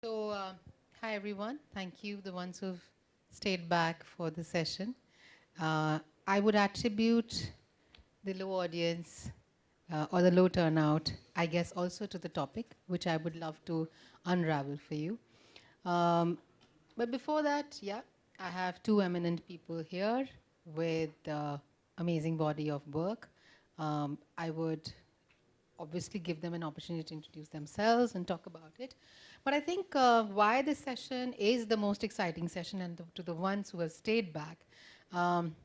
So, hi everyone. Thank you, the ones who've stayed back for the session. I would attribute the low audience or the low turnout, I guess, also to the topic, which I would love to unravel for you. Um, but before that, yeah, I have two eminent people here with amazing body of work. I would obviously give them an opportunity to introduce themselves and talk about it. But I think why this session is the most exciting session, and to the ones who have stayed back,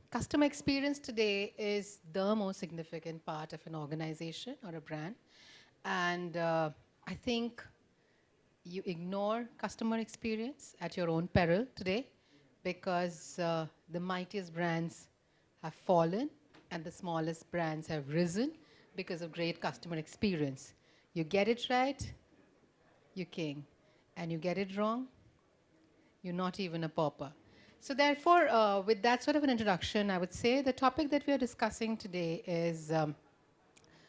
customer experience today is the most significant part of an organization or a brand. And I think you ignore customer experience at your own peril today because the mightiest brands have fallen and the smallest brands have risen because of great customer experience. You get it right, you're king. And you get it wrong, you're not even a pauper. So therefore, with that sort of an introduction, I would say the topic that we are discussing today is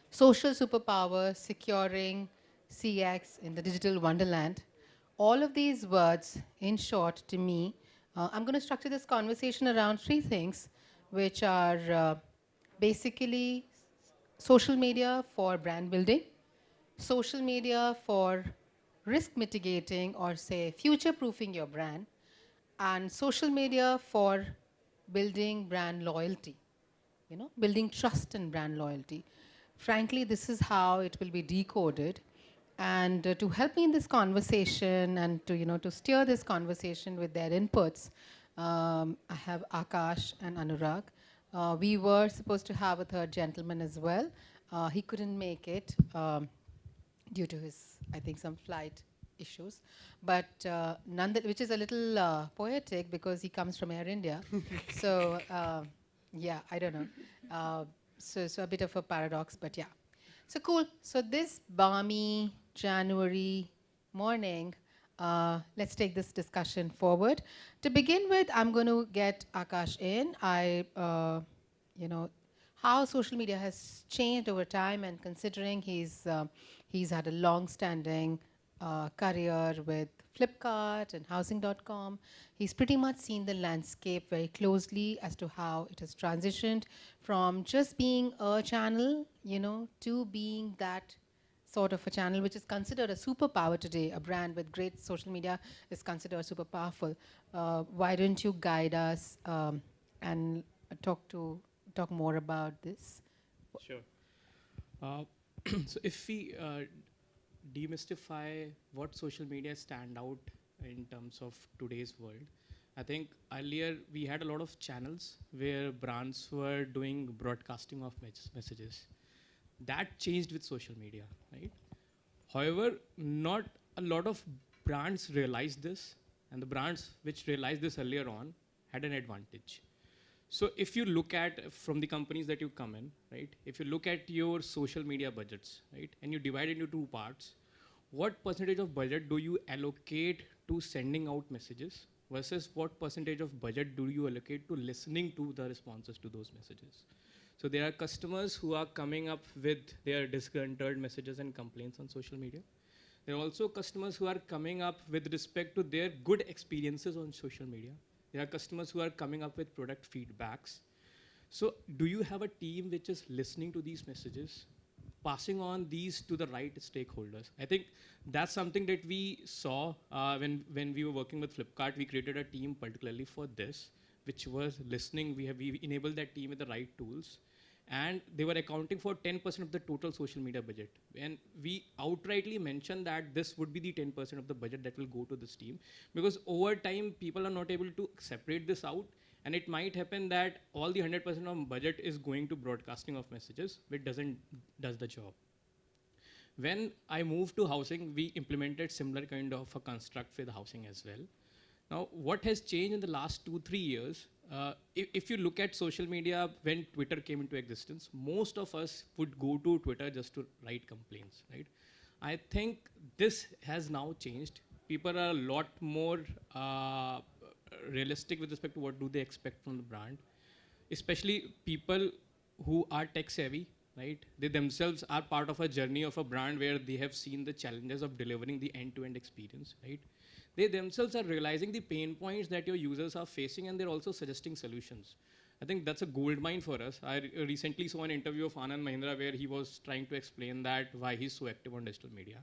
social superpower, securing CX in the digital wonderland. All of these words, in short, to me, I'm going to structure this conversation around three things, which are basically social media for brand building, social media for risk mitigating or say future proofing your brand, and social media for building brand loyalty, building trust and brand loyalty. Frankly, this is how it will be decoded. And to help me in this conversation and to steer this conversation with their inputs, I have Akash and Anurag. We were supposed to have a third gentleman as well. He couldn't make it due to his, I think, some flight issues. But which is a little poetic because he comes from Air India. So yeah, I don't know. So a bit of a paradox, but yeah. So cool. So this balmy January morning, let's take this discussion forward. To begin with, I'm going to get Akash in. You know, how social media has changed over time, and considering he's had a long-standing career with Flipkart and Housing.com, he's pretty much seen the landscape very closely as to how it has transitioned from just being a channel, to being that sort of a channel which is considered a superpower today. A brand with great social media is considered super powerful. Why don't you guide us and talk more about this? Sure. Uh, so if we demystify what social media stand out in terms of today's world, I think earlier we had a lot of channels where brands were doing broadcasting of messages. That changed with social media, right? However, not a lot of brands realized this, and the brands which realized this earlier on had an advantage. So if you look at from the companies that you come in, right? If you look at your social media budgets, right, and you divide it into two parts, what percentage of budget do you allocate to sending out messages versus what percentage of budget do you allocate to listening to the responses to those messages? So there are customers who are coming up with their disgruntled messages and complaints on social media. There are also customers who are coming up with respect to their good experiences on social media. There are customers who are coming up with product feedbacks. So do you have a team which is listening to these messages, passing on these to the right stakeholders? I think that's something that we saw when we were working with Flipkart. We created a team particularly for this, which was listening. We enabled that team with the right tools, and they were accounting for 10% of the total social media budget. And we outrightly mentioned that this would be the 10% of the budget that will go to this team, because over time people are not able to separate this out, and it might happen that all the 100% of budget is going to broadcasting of messages, which does the job. When I moved to housing, we implemented similar kind of a construct with housing as well. Now, what has changed in the last 2-3 years? If you look at social media, when Twitter came into existence, most of us would go to Twitter just to write complaints, right? I think this has now changed. People are a lot more realistic with respect to what do they expect from the brand, especially people who are tech savvy, right? They themselves are part of a journey of a brand where they have seen the challenges of delivering the end-to-end experience, right? They themselves are realizing the pain points that your users are facing, and they're also suggesting solutions. I think that's a gold mine for us. I recently saw an interview of Anand Mahindra where he was trying to explain that why he's so active on digital media.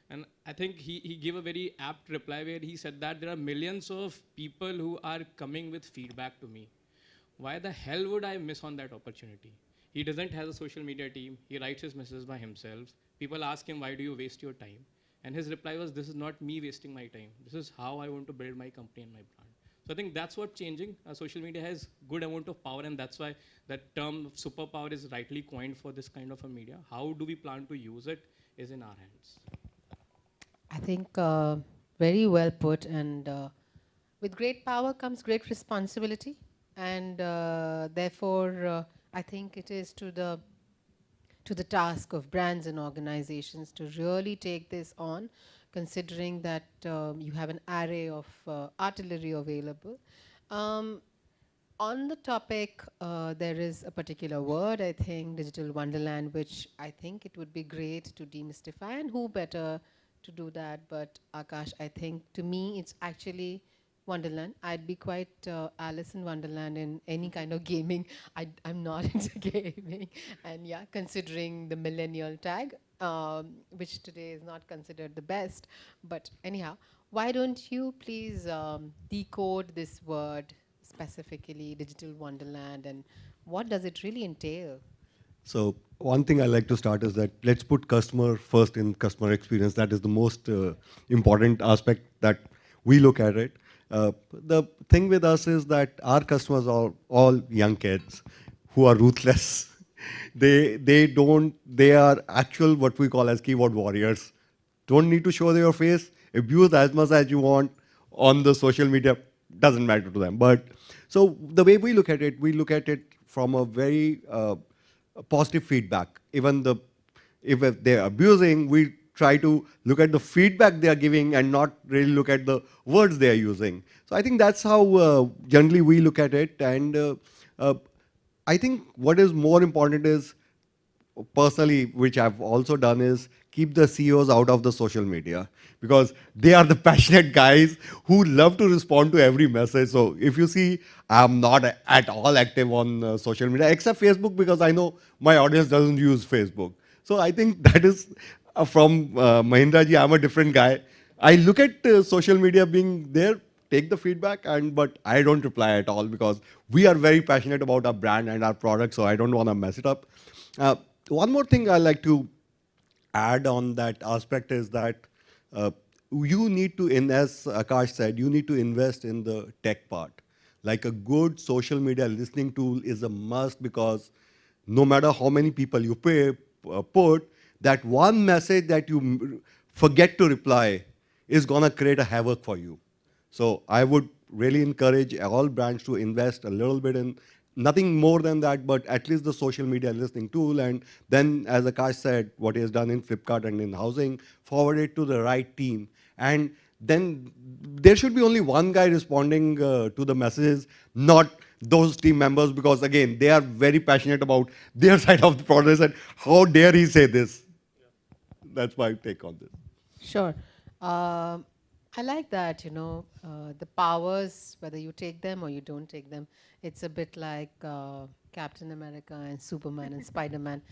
And I think he gave a very apt reply where he said that there are millions of people who are coming with feedback to me. Why the hell would I miss on that opportunity? He doesn't have a social media team. He writes his messages by himself. People ask him, why do you waste your time? And his reply was, this is not me wasting my time. This is how I want to build my company and my brand. So I think that's what's changing. Social media has good amount of power, and that's why that term superpower is rightly coined for this kind of a media. How do we plan to use it is in our hands. I think very well put. And with great power comes great responsibility. And therefore, I think it is to the task of brands and organizations to really take this on, considering that you have an array of artillery available. Um, on the topic, there is a particular word, I think, digital wonderland, which I think it would be great to demystify. And who better to do that but Akash? I think to me, it's actually Wonderland. I'd be quite Alice in Wonderland in any kind of gaming. I'm not into gaming. And yeah, considering the millennial tag, which today is not considered the best. But anyhow, why don't you please decode this word, specifically digital wonderland, and what does it really entail? So one thing I like to start is that let's put customer first in customer experience. That is the most important aspect that we look at it. The thing with us is that our customers are all young kids who are ruthless. They are actual what we call as keyboard warriors. Don't need to show your face. Abuse as much as you want on the social media. Doesn't matter to them. But so the way we look at it from a very positive feedback. Even if they're abusing, we try to look at the feedback they are giving and not really look at the words they are using. So I think that's how generally we look at it. And uh, I think what is more important is personally, which I've also done, is keep the CEOs out of the social media because they are the passionate guys who love to respond to every message. So if you see, I'm not at all active on social media except Facebook because I know my audience doesn't use Facebook. So I think that is from Mahindra ji. I'm a different guy. I look at social media being there, take the feedback, and but I don't reply at all because we are very passionate about our brand and our product. So I don't want to mess it up. Uh, One more thing I like to add on that aspect is that uh, you need to, as Akash said, you need to invest in the tech part. Like a good social media listening tool is a must because no matter how many people you put, that one message that you forget to reply is gonna create a havoc for you. So I would really encourage all brands to invest a little bit in nothing more than that, but at least the social media listening tool. And then, as Akash said, what he has done in Flipkart and in housing, forward it to the right team. And then there should be only one guy responding to the messages, not those team members, because again, they are very passionate about their side of the process. And how dare he say this? That's my take on this. Sure. I like that, the powers, whether you take them or you don't take them, it's a bit like Captain America and Superman and Spider-Man.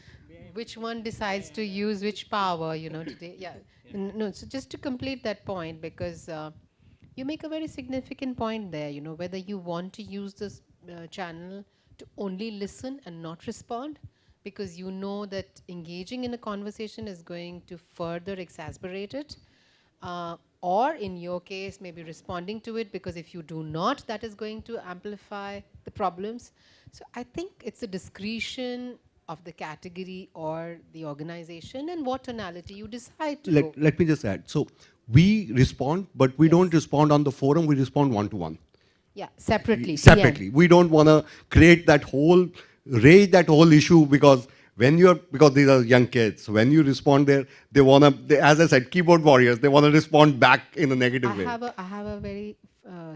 Which one decides to use which power, today? Yeah. No, so just to complete that point, because you make a very significant point there, whether you want to use this channel to only listen and not respond, because you know that engaging in a conversation is going to further exasperate it, or in your case, maybe responding to it, because if you do not, that is going to amplify the problems. So I think it's a discretion of the category or the organization and what tonality you decide to go. Let me just add. So we respond, but we don't Yes. respond on the forum. We respond one to one, Yeah, separately, PM. separately. We don't want to create that whole raise that whole issue because because these are young kids. When you respond there, they want to. As I said, keyboard warriors. They want to respond back in a negative way. I have a very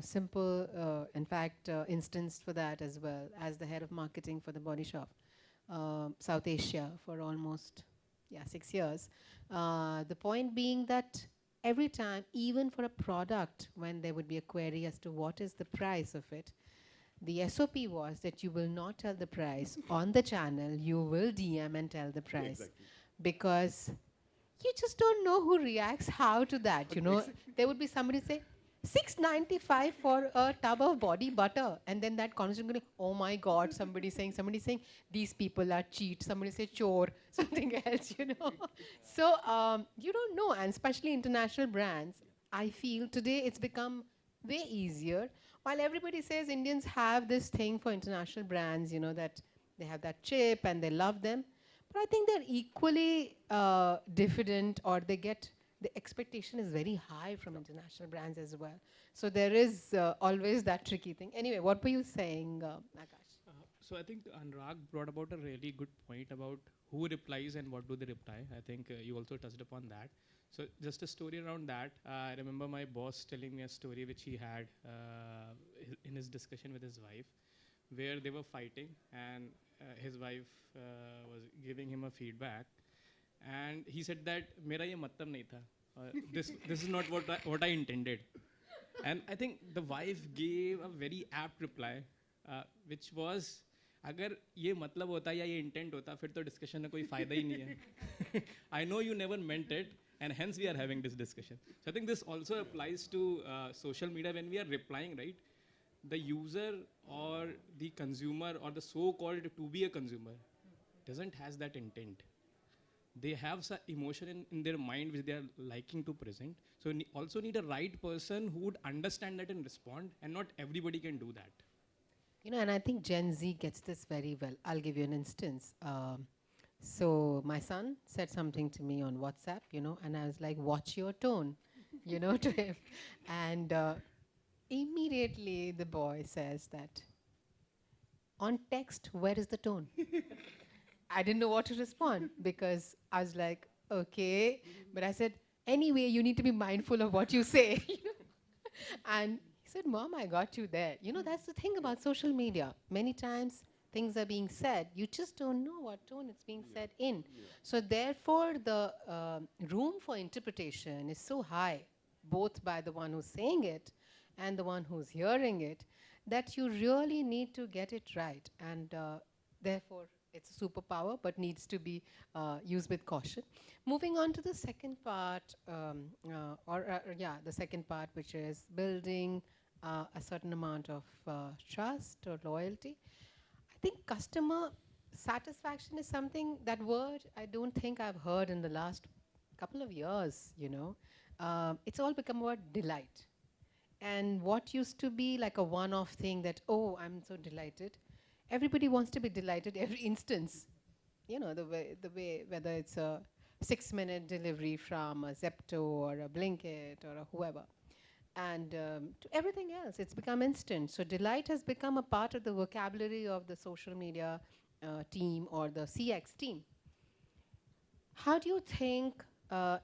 simple, in fact, instance for that as well, as the head of marketing for the Body Shop, South Asia, for almost 6 years. The point being that every time, even for a product, when there would be a query as to what is the price of it, the SOP was that you will not tell the price on the channel, you will DM and tell the price. Exactly. Because you just don't know who reacts how to that, you know. There would be somebody say, 695 for a tub of body butter. And then that conversation going, oh my God, somebody saying, these people are cheat. Somebody say chore, something else, you know. So you don't know. And especially international brands, I feel today it's become way easier. While everybody says Indians have this thing for international brands, you know, that they have that chip and they love them. But I think they're equally diffident, or they get the expectation is very high from international brands as well. So there is always that tricky thing. Anyway, what were you saying, Akash? So I think Anurag brought about a really good point about who replies and what do they reply. I think you also touched upon that. So just a story around that. I remember my boss telling me a story which he had in his discussion with his wife, where they were fighting, and his wife was giving him a feedback, and he said that मेरा ये मतलब नहीं था. This is not what I intended. And I think the wife gave a very apt reply, which was, अगर ये मतलब होता या ये intent होता फिर तो discussion में कोई फायदा ही नहीं है. I know you never meant it, and hence we are having this discussion. So I think this also applies to social media when we are replying, right? The user or the consumer or the so-called to be a consumer doesn't has that intent. They have some emotion in their mind which they are liking to present. So also need a right person who would understand that and respond, and not everybody can do that. You know, and I think Gen Z gets this very well. I'll give you an instance. So my son said something to me on WhatsApp, you know, and I was like, watch your tone, you know, to him. And immediately the boy says that, on text, where is the tone? I didn't know what to respond because I was like, okay. But I said, anyway, you need to be mindful of what you say. And he said, Mom, I got you there. You know, that's the thing about social media. Many times things are being said, you just don't know what tone it's being said in. So therefore, the room for interpretation is so high, both by the one who's saying it and the one who's hearing it, that you really need to get it right. And therefore, it's a superpower, but needs to be used with caution. Moving on to the second part, the second part, which is building a certain amount of trust or loyalty. I think customer satisfaction is something, that word I don't think I've heard in the last couple of years, you know. It's all become about delight. And what used to be like a one-off thing that, oh, I'm so delighted, everybody wants to be delighted every instance. You know, the way, whether it's a 6-minute delivery from a Zepto or a Blinkit or a whoever. And to everything else, it's become instant. So delight has become a part of the vocabulary of the social media team or the CX team. How do you think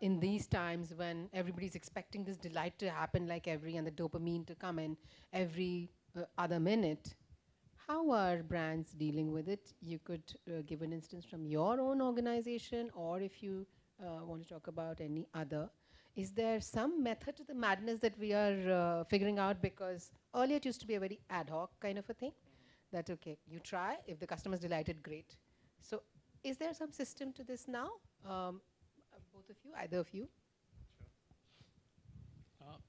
in these times when everybody's expecting this delight to happen like and the dopamine to come in every other minute, how are brands dealing with it? You could give an instance from your own organization, or if you want to talk about any other. Is there some method to the madness that we are figuring out? Because earlier it used to be a very ad hoc kind of a thing. That, okay, you try, if the customer's delighted, great. So is there some system to this now? Both of you, either of you?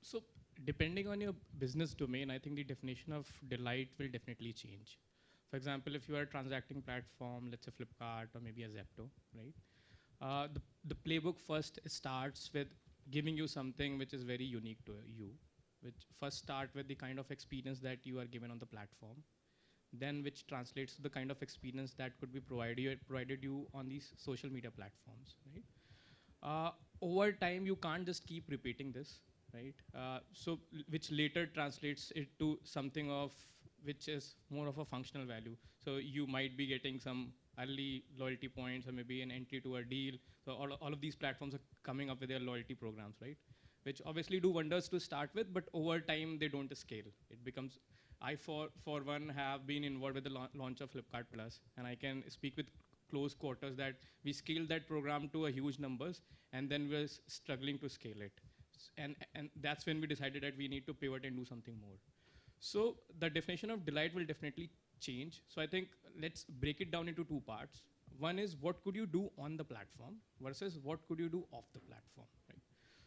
So depending on your business domain, I think the definition of delight will definitely change. For example, if you are a transacting platform, let's say Flipkart or maybe a Zepto, right? The playbook first starts with giving you something which is very unique to you, which first start with the kind of experience that you are given on the platform, then which translates to the kind of experience that could be provided you on these social media platforms, right? Over time, you can't just keep repeating this, right? So which later translates it to something of which is more of a functional value. So you might be getting some early loyalty points or maybe an entry to a deal. So all of these platforms are coming up with their loyalty programs, right? Which obviously do wonders to start with, but over time they don't scale. It becomes, I for one have been involved with the launch of Flipkart Plus, and I can speak with close quarters that we scaled that program to a huge numbers, and then we're struggling to scale it. And that's when we decided that we need to pivot and do something more. So the definition of delight will definitely change. So I think let's break it down into two parts. One is what could you do on the platform versus what could you do off the platform, right?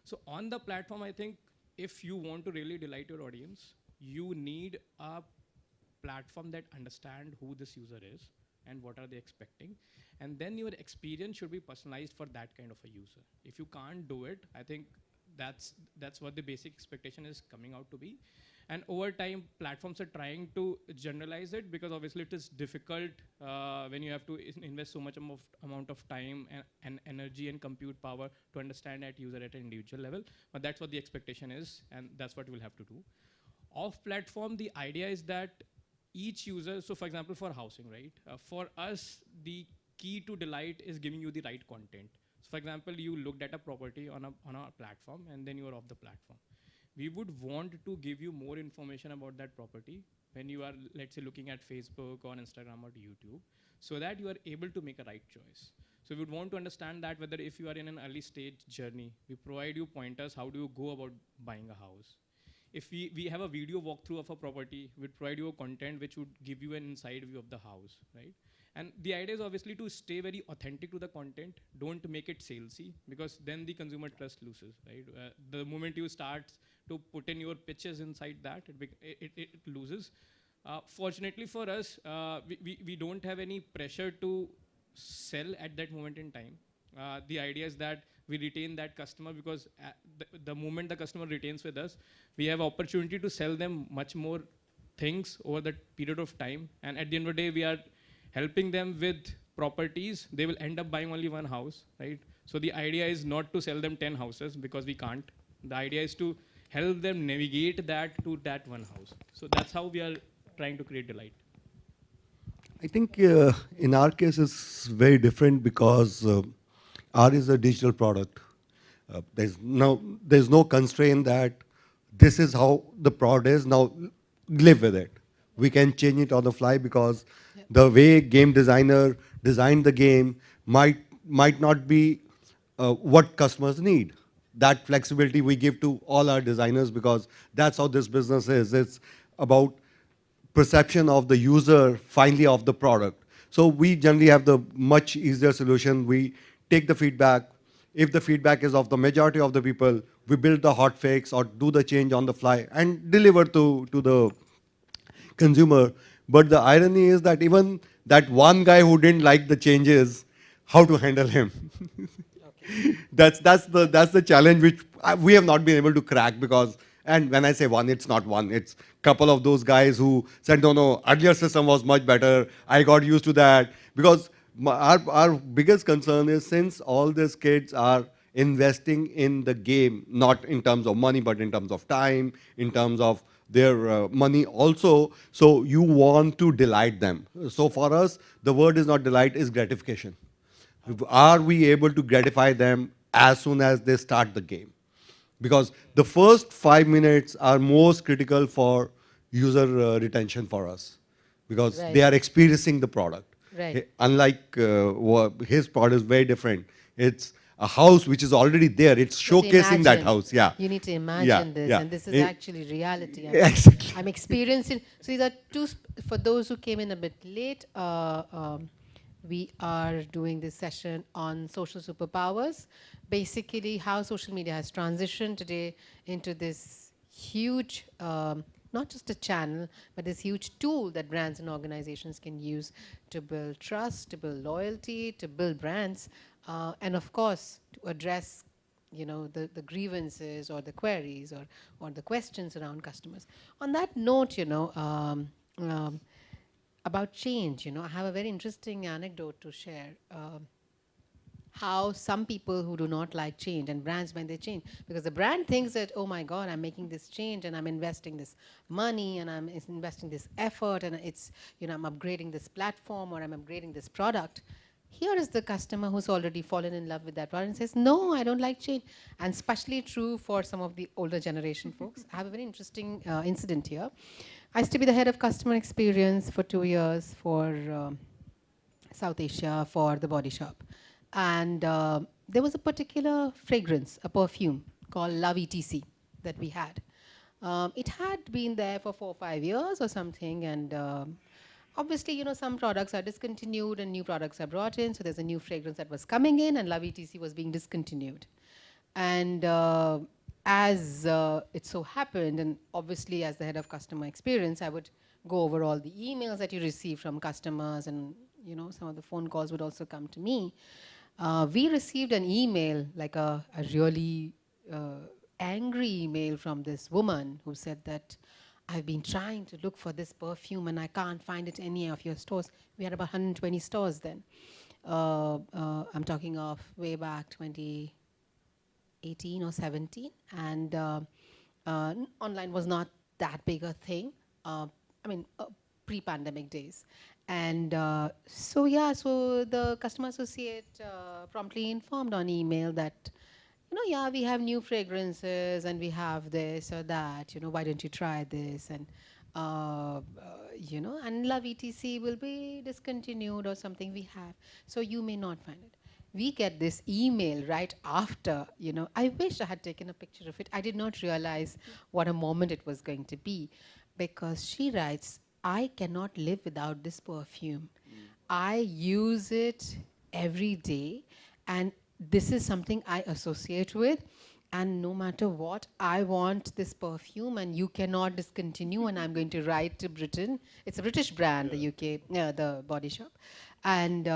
So on the platform, I think if you want to really delight your audience, you need a platform that understand who this user is and what are they expecting, and then your experience should be personalized for that kind of a user. If you can't do it, I think that's what the basic expectation is coming out to be. And over time, platforms are trying to generalize it, because obviously it is difficult when you have to invest so much amount of time and energy and compute power to understand that user at an individual level. But that's what the expectation is, and that's what we'll have to do. Off platform, the idea is that each user, so for example, for housing, right? For us, the key to delight is giving you the right content. So for example, you looked at a property on a platform and then you are off the platform. We would want to give you more information about that property when you are, let's say, looking at Facebook or Instagram or YouTube, so that you are able to make a right choice. So we would want to understand that whether if you are in an early stage journey, we provide you pointers, how do you go about buying a house. If we have a video walkthrough of a property, we'd provide you a content which would give you an inside view of the house, right? And the idea is obviously to stay very authentic to the content. Don't make it salesy, because then the consumer trust loses, right? The moment you start to put in your pitches inside that, it loses. Fortunately for us, we don't have any pressure to sell at that moment in time. The idea is that we retain that customer, because the moment the customer retains with us, we have opportunity to sell them much more things over that period of time. And at the end of the day, we are helping them with properties. They will end up buying only one house, right? So the idea is not to sell them 10 houses, because we can't. The idea is to help them navigate that to that one house. So that's how we are trying to create delight. I think in our case it's very different because R is a digital product. There's no constraint that this is how the product is. Now live with it. We can change it on the fly because the way game designer designed the game might not be what customers need. That flexibility we give to all our designers because that's how this business is. It's about perception of the user finally of the product. So we generally have the much easier solution. We take the feedback. If the feedback is of the majority of the people, we build the hot fix or do the change on the fly and deliver to the consumer. But the irony is that even that one guy who didn't like the changes, how to handle him? That's the challenge which we have not been able to crack because, and when I say one, it's not one, it's couple of those guys who said no, earlier system was much better, I got used to that. Because our biggest concern is, since all these kids are investing in the game, not in terms of money but in terms of time, in terms of their money also, so you want to delight them. So for us the word is not delight, is gratification. Are we able to gratify them as soon as they start the game? Because the first 5 minutes are most critical for user retention for us, because Right. they are experiencing the product. Right. Unlike his product is very different. It's a house which is already there. It's You need to showcasing that imagine. house. Yeah. You need to Yeah, imagine this, yeah. and this is It- actually reality. Exactly. I'm experiencing. So these are two. For those who came in a bit late, we are doing this session on social superpowers. Basically, how social media has transitioned today into this huge, not just a channel, but this huge tool that brands and organizations can use to build trust, to build loyalty, to build brands, and of course, to address the grievances or the queries or the questions around customers. On that note, about change, I have a very interesting anecdote to share. How some people who do not like change, and brands when they change, because the brand thinks that, oh my god, I'm making this change and I'm investing this money and I'm investing this effort and it's, I'm upgrading this platform or I'm upgrading this product. Here is the customer who's already fallen in love with that product and says, no, I don't like change. And especially true for some of the older generation folks. I have a very interesting incident here. I used to be the head of customer experience for 2 years for South Asia for the Body Shop. And there was a particular fragrance, a perfume, called Love ETC that we had. It had been there for 4 or 5 years or something, and obviously, some products are discontinued and new products are brought in. So there's a new fragrance that was coming in, and Love ETC was being discontinued. And as it so happened, and obviously as the head of customer experience, I would go over all the emails that you receive from customers, and some of the phone calls would also come to me. We received an email, like a really angry email from this woman who said that I've been trying to look for this perfume and I can't find it in any of your stores. We had about 120 stores then. I'm talking of way back 2018 or 17, and online was not that big a thing. Pre-pandemic days. And so the customer associate promptly informed on email that, we have new fragrances and we have this or that, why don't you try this? And, and Love ETC will be discontinued or something we have. So you may not find it. We get this email right after, I wish I had taken a picture of it. I did not realize what a moment it was going to be, because she writes, I cannot live without this perfume. I use it every day, and this is something I associate with. And no matter what, I want this perfume, and you cannot discontinue. And I'm going to write to Britain. It's a British brand, the UK, the Body Shop, and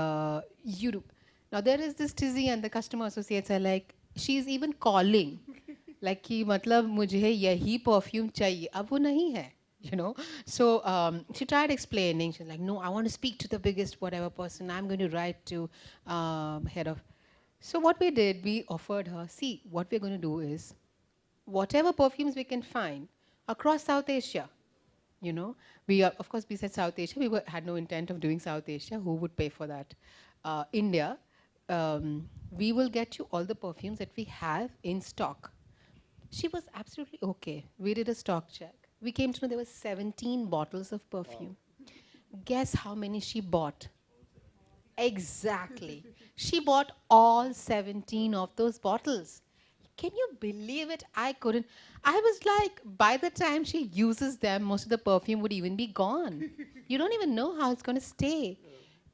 you do. Now there is this tizzy, and the customer associates are like, she's even calling, like कि मतलब मुझे यही perfume चाहिए, अब वो नहीं है. So she tried explaining. She's like, no, I want to speak to the biggest whatever person. I'm going to write to head of. So what we did, we offered her, see, what we're going to do is, whatever perfumes we can find across South Asia, we are, of course, we said South Asia. We had no intent of doing South Asia. Who would pay for that? India, we will get you all the perfumes that we have in stock. She was absolutely okay. We did a stock check. We came to know there were 17 bottles of perfume. Wow. Guess how many she bought? Exactly. She bought all 17 of those bottles. Can you believe it? I couldn't. I was like, by the time she uses them, most of the perfume would even be gone. You don't even know how it's going to stay.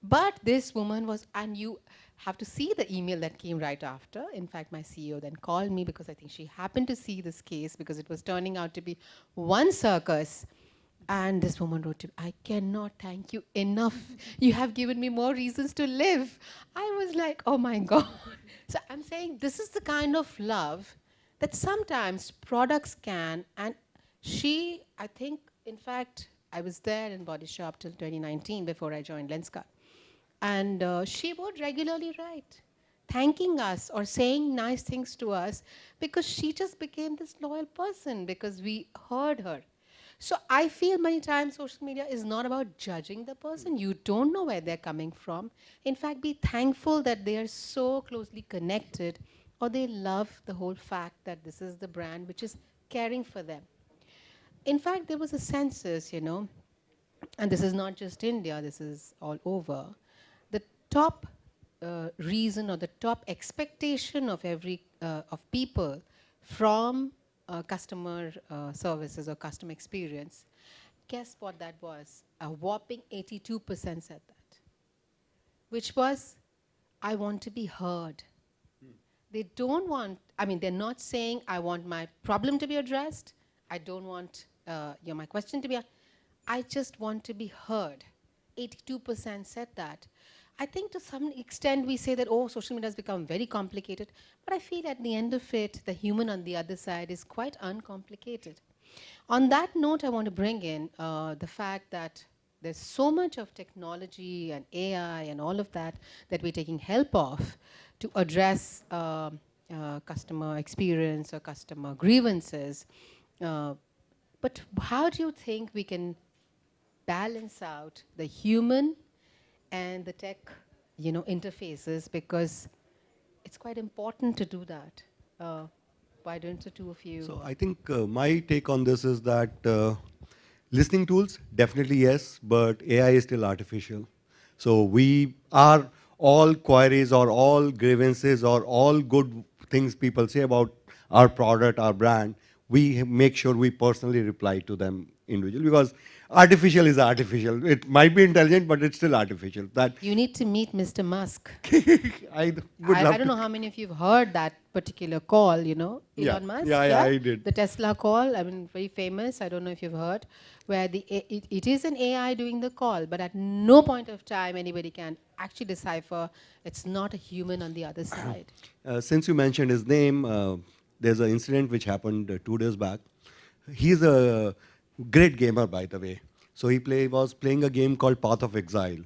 But this woman was, and you have to see the email that came right after. In fact, my CEO then called me because I think she happened to see this case because it was turning out to be one circus. And this woman wrote to me, I cannot thank you enough. You have given me more reasons to live. I was like, oh my God. So I'm saying this is the kind of love that sometimes products can. And she, I think, in fact, I was there in Body Shop till 2019 before I joined Lenskart. And she would regularly write, thanking us or saying nice things to us, because she just became this loyal person because we heard her. So I feel many times social media is not about judging the person. You don't know where they're coming from. In fact, be thankful that they are so closely connected, or they love the whole fact that this is the brand which is caring for them. In fact, there was a census, and this is not just India, this is all over. The top reason or the top expectation of of people from customer services or customer experience, guess what that was? A whopping 82% said that, which was, I want to be heard. They don't want, they're not saying, I want my problem to be addressed. I don't want my question to be, I just want to be heard. 82% said that. I think to some extent we say that, oh, social media has become very complicated, but I feel at the end of it, the human on the other side is quite uncomplicated. On that note, I want to bring in the fact that there's so much of technology and AI and all of that that we're taking help of to address customer experience or customer grievances. But how do you think we can balance out the human and the tech, interfaces, because it's quite important to do that. Why don't the two of you? So I think my take on this is that listening tools, definitely yes, but AI is still artificial. So we are all queries or all grievances or all good things people say about our product, our brand, we make sure we personally reply to them individually, because artificial is artificial. It might be intelligent, but it's still artificial. That You need to meet Mr. Musk. I would I love don't to. know how many of you have heard that particular call, you know, Yeah, Elon Musk. yeah, I did. The Tesla call, I mean, very famous. I don't know if you've heard, where it is an AI doing the call, but at no point of time anybody can actually decipher it's not a human on the other side. Since you mentioned his name, there's an incident which happened 2 days back. He's a great gamer, by the way. So was playing a game called Path of Exile,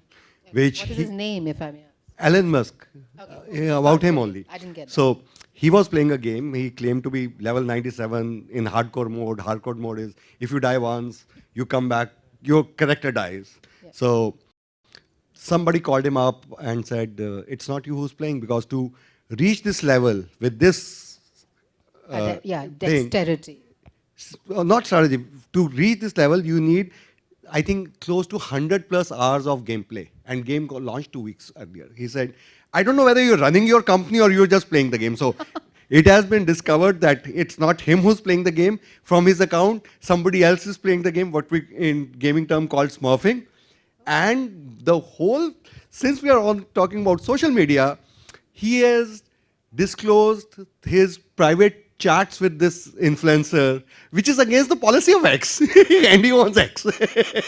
which What is his name, if I may ask? Elon Musk, Okay. yeah, about him Sorry, only. I didn't get that. So he was playing a game. He claimed to be level 97 in hardcore mode. Hardcore mode is if you die once, you come back, your character dies. Yeah. So somebody called him up and said, it's not you who's playing, because to reach this level with this thing, Dexterity. not strategy, to reach this level, you need, I think, close to 100 plus hours of gameplay. And game got launched 2 weeks earlier. He said, I don't know whether you're running your company or you're just playing the game. So it has been discovered that it's not him who's playing the game. From his account, somebody else is playing the game, what we in gaming term called smurfing. And the whole, since we are all talking about social media, he has disclosed his private chats with this influencer, which is against the policy of X, and he owns X.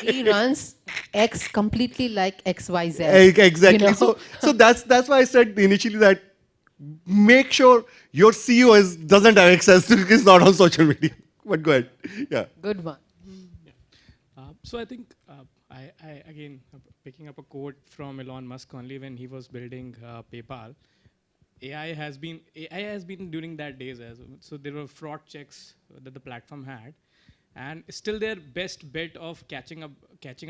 He runs X completely like XYZ. Exactly. You know? So that's why I said initially that make sure your CEO doesn't have access to, is not on social media. But go ahead. Yeah. Good one. So I think I again picking up a quote from Elon Musk only when he was building PayPal. AI has been during that days as well. So there were fraud checks that the platform had, and still their best bet of catching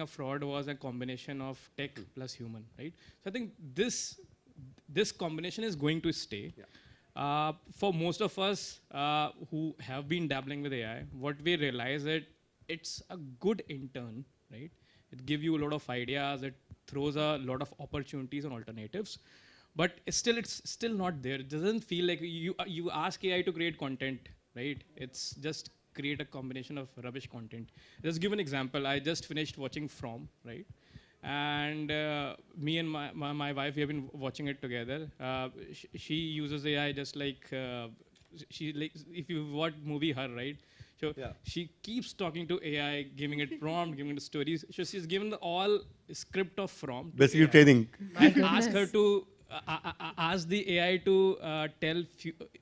a fraud was a combination of tech plus human, right? So I think this combination is going to stay. Yeah. For most of us who have been dabbling with AI, what we realize that it's a good intern, right? It gives you a lot of ideas. It throws a lot of opportunities and alternatives. But it's still not there. It doesn't feel like you ask AI to create content, right? It's just create a combination of rubbish content. Just give an example. I just finished watching From, right? And me and my wife, we have been watching it together. She uses AI just like she like if you watch movie Her, right? So Yeah. she keeps talking to AI, giving it prompt, giving it stories. So she's given the all script of From. to Basically AI. training. My Ask her goodness. to ask the AI to tell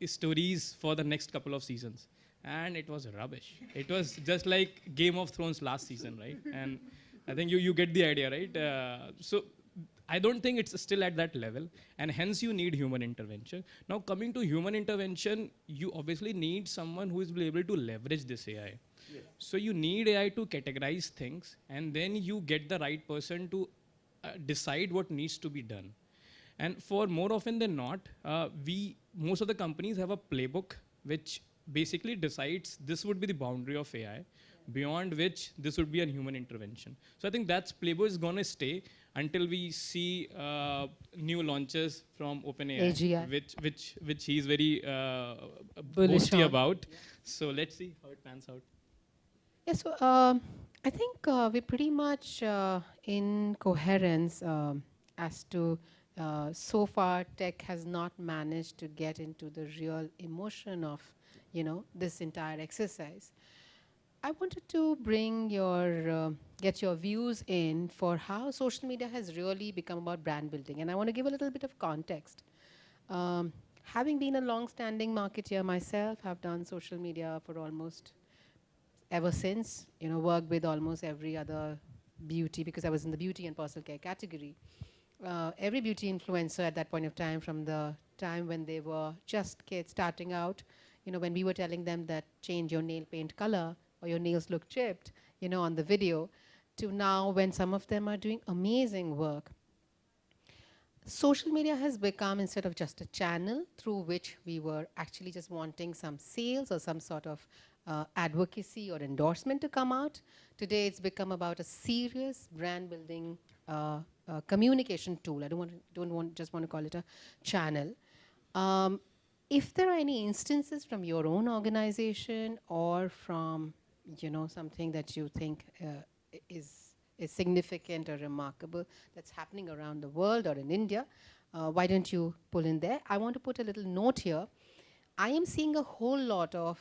stories for the next couple of seasons, and it was rubbish. It was just like Game of Thrones last season, right? And I think you get the idea, right? So I don't think it's still at that level, and hence you need human intervention. Now coming to human intervention, you obviously need someone who is able to leverage this AI. Yes. So you need AI to categorize things, and then you get the right person to decide what needs to be done. And for more often than not, most of the companies have a playbook which basically decides this would be the boundary of AI, beyond which this would be a human intervention. So I think that playbook is going to stay until we see new launches from OpenAI, AGI. which he's very Bullish boasty on. about. So let's see how it pans out. Yeah, so I think we're pretty much in coherence as to so far tech has not managed to get into the real emotion of, you know, this entire exercise. I wanted to bring get your views in for how social media has really become about brand building. And I want to give a little bit of context. Having been a long-standing marketeer myself, I've done social media for almost ever since, you know, worked with almost every other beauty, because I was in the beauty and personal care category. Every beauty influencer at that point of time, from the time when they were just kids starting out, you know, when we were telling them that change your nail paint color or your nails look chipped, you know, on the video, to now when some of them are doing amazing work. Social media has become, instead of just a channel through which we were actually just wanting some sales or some sort of advocacy or endorsement to come out, today it's become about a serious brand building communication tool. I don't just want to call it a channel. if there are any instances from your own organization or from, something that you think is significant or remarkable that's happening around the world or in India, why don't you pull in there? I want to put a little note here. I am seeing a whole lot of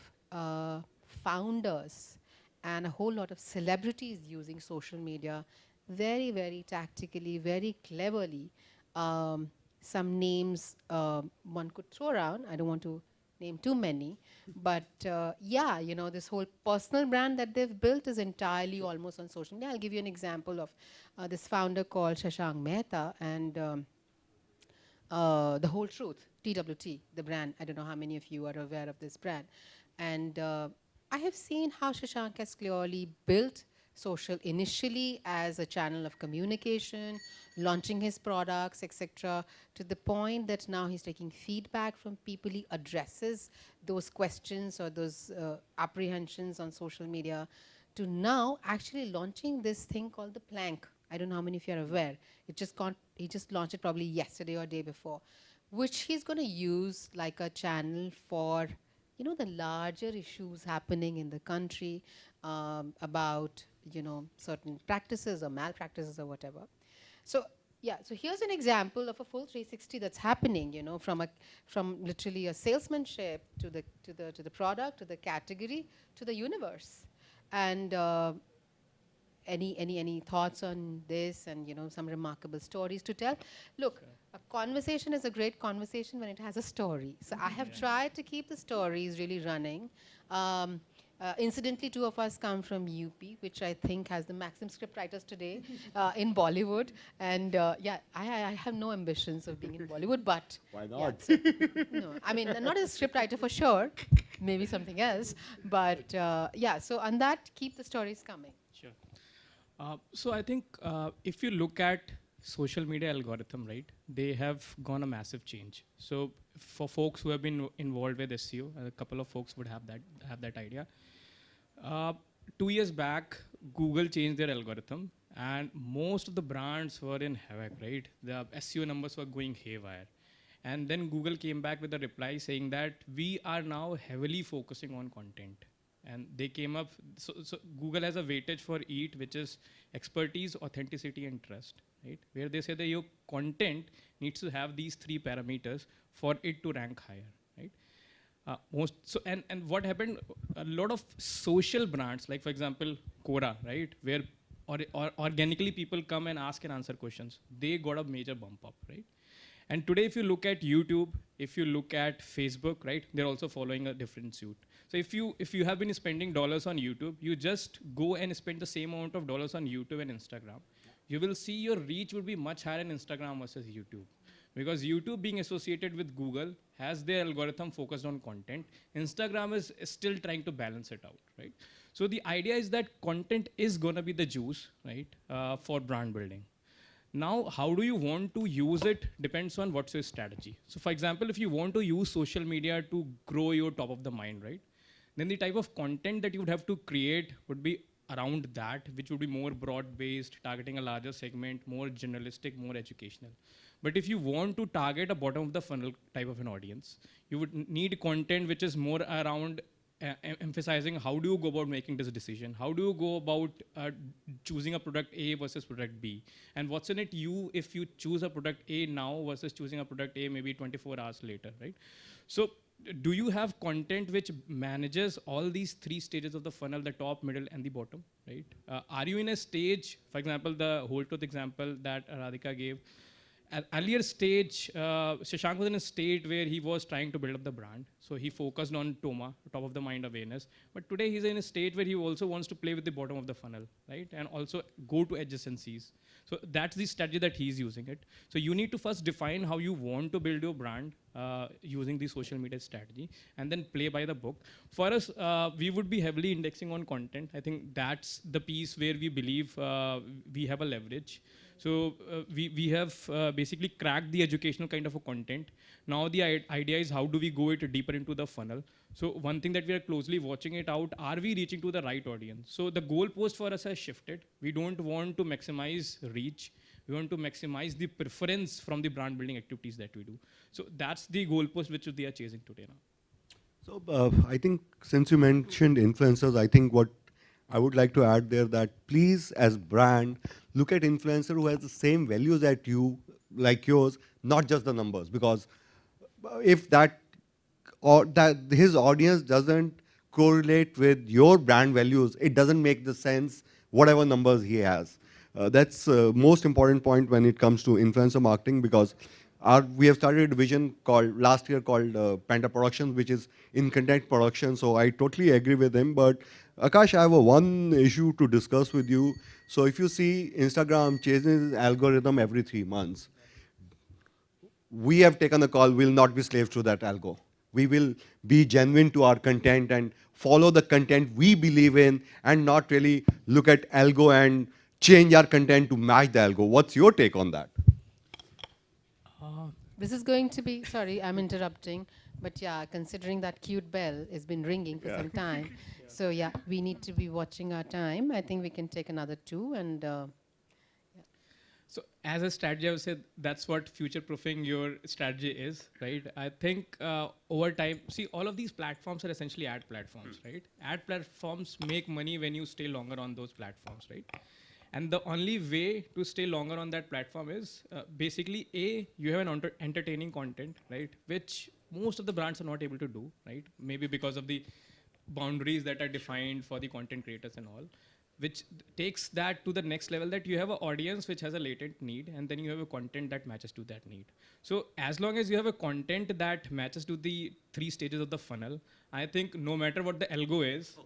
founders and a whole lot of celebrities using social media very, very tactically, very cleverly. Some names one could throw around. I don't want to name too many, but yeah, this whole personal brand that they've built is entirely almost on social media. I'll give you an example of this founder called Shashank Mehta, and The Whole Truth, TWT, the brand. I don't know how many of you are aware of this brand. And I have seen how Shashank has clearly built social initially as a channel of communication, launching his products, etc., to the point that now he's taking feedback from people. He addresses those questions or those apprehensions on social media, to now actually launching this thing called the plank. I don't know how many of you are aware. He just launched it probably yesterday or day before, which he's going to use like a channel for, the larger issues happening in the country, about, certain practices or malpractices or whatever. So yeah, so here's an example of a full 360 that's happening, from literally a salesmanship to the product, to the category, to the universe. And any thoughts on this, and some remarkable stories to tell? Look, a conversation is a great conversation when it has a story. So I have tried to keep the stories really running. Incidentally, two of us come from UP, which I think has the maximum script writers today in Bollywood. And yeah, I have no ambitions of being in Bollywood, but Why yeah, not? so, no, I mean, not as a script writer for sure, maybe something else. But yeah, so on that, keep the stories coming. Sure. So I think if you look at social media algorithm, right, they have gone a massive change. So for folks who have been involved with SEO, a couple of folks would have that idea. 2 years back, Google changed their algorithm, and most of the brands were in havoc, right? The SEO numbers were going haywire. And then Google came back with a reply saying that we are now heavily focusing on content. And they came up, so Google has a weightage for EAT, which is expertise, authenticity, and trust, right? Where they say that your content needs to have these three parameters for it to rank higher, right? And what happened? A lot of social brands, like for example, Quora, right, where or organically people come and ask and answer questions, they got a major bump up, right? And today, if you look at YouTube, if you look at Facebook, right, they're also following a different suit. So if you have been spending dollars on YouTube, you just go and spend the same amount of dollars on YouTube and Instagram. You will see your reach will be much higher in Instagram versus YouTube. Because YouTube being associated with Google has their algorithm focused on content. Instagram is still trying to balance it out, right? So the idea is that content is going to be the juice, right, for brand building. Now, how do you want to use it depends on what's your strategy. So for example, if you want to use social media to grow your top of the mind, right, then the type of content that you would have to create would be around that, which would be more broad-based, targeting a larger segment, more generalistic, more educational. But if you want to target a bottom of the funnel type of an audience, you would need content which is more around emphasizing how do you go about making this decision? How do you go about choosing a product A versus product B? And what's in it you if you choose a product A now versus choosing a product A maybe 24 hours later, right? So do you have content which manages all these three stages of the funnel, the top, middle, and the bottom, right? Are you in a stage, for example, the whole truth example that Aradhika gave, at earlier stage, Shashank was in a state where he was trying to build up the brand. So he focused on TOMA, top of the mind awareness. But today he's in a state where he also wants to play with the bottom of the funnel, right? And also go to adjacencies. So that's the strategy that he's using it. So you need to first define how you want to build your brand using the social media strategy, and then play by the book. For us, we would be heavily indexing on content. I think that's the piece where we believe we have a leverage. So we have basically cracked the educational kind of a content. Now the idea is how do we go it deeper into the funnel. So one thing that we are closely watching it out, are we reaching to the right audience? So the goalpost for us has shifted. We don't want to maximize reach. We want to maximize the preference from the brand building activities that we do. So that's the goalpost which they are chasing today now. So I think since you mentioned influencers, I think what I would like to add there that please, as brand, look at influencer who has the same values that you, like yours, not just the numbers. Because if that or that his audience doesn't correlate with your brand values, it doesn't make the sense whatever numbers he has. That's most important point when it comes to influencer marketing because we have started a division called last year called Panda Productions, which is in content production. So I totally agree with him. But Akash, I have one issue to discuss with you. So if you see Instagram changes algorithm every 3 months, we have taken a call, we'll not be slaves to that algo. We will be genuine to our content and follow the content we believe in and not really look at algo and change our content to match the algo. What's your take on that? This is going to be, sorry, I'm interrupting, but yeah, considering that cute bell has been ringing for some time. So yeah, we need to be watching our time. I think we can take another two and So as a strategy, I would say that's what future-proofing your strategy is, right? I think over time, see, all of these platforms are essentially ad platforms, right? Ad platforms make money when you stay longer on those platforms, right? And the only way to stay longer on that platform is basically you have an entertaining content, right? Which most of the brands are not able to do, right? Maybe because of the boundaries that are defined for the content creators and all, which takes that to the next level that you have an audience which has a latent need and then you have a content that matches to that need. So as long as you have a content that matches to the 3 stages of the funnel, I think no matter what the algo is,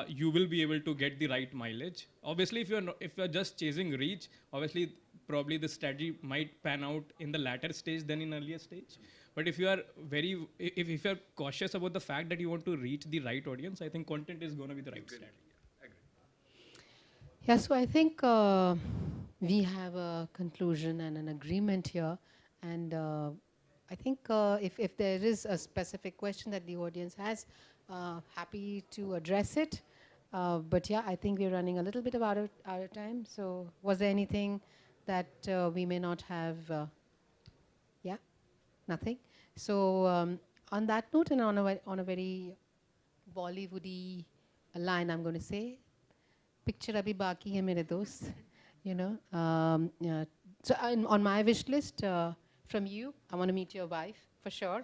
you will be able to get the right mileage. Obviously, if you're just chasing reach, obviously probably the strategy might pan out in the latter stage than in earlier stage. But if you are if you're cautious about the fact that you want to reach the right audience, I think content is going to be the right strategy. yeah, so I think we have a conclusion and an agreement here. And I think if there is a specific question that the audience has, happy to address it. But yeah, I think we're running a little bit out of time. So was there anything that we may not have? Yeah, nothing. So on that note and on a very Bollywoody line, I'm going to say, picture abhi baki hai mere dost, you know. Yeah. So on my wish list from you, I want to meet your wife for sure.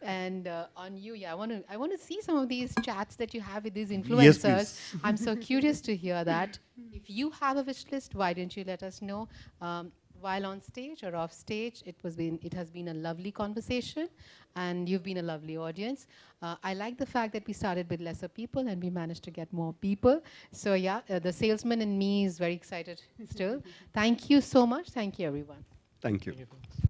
And on you, yeah, I want to see some of these chats that you have with these influencers. Yes, please. I'm so curious to hear that. If you have a wish list, why don't you let us know? While on stage or off stage, it has been a lovely conversation, and you've been a lovely audience. I like the fact that we started with lesser people and we managed to get more people. So yeah, the salesman in me is very excited still. Thank you so much. Thank you, everyone. Thank you. Thank you, folks.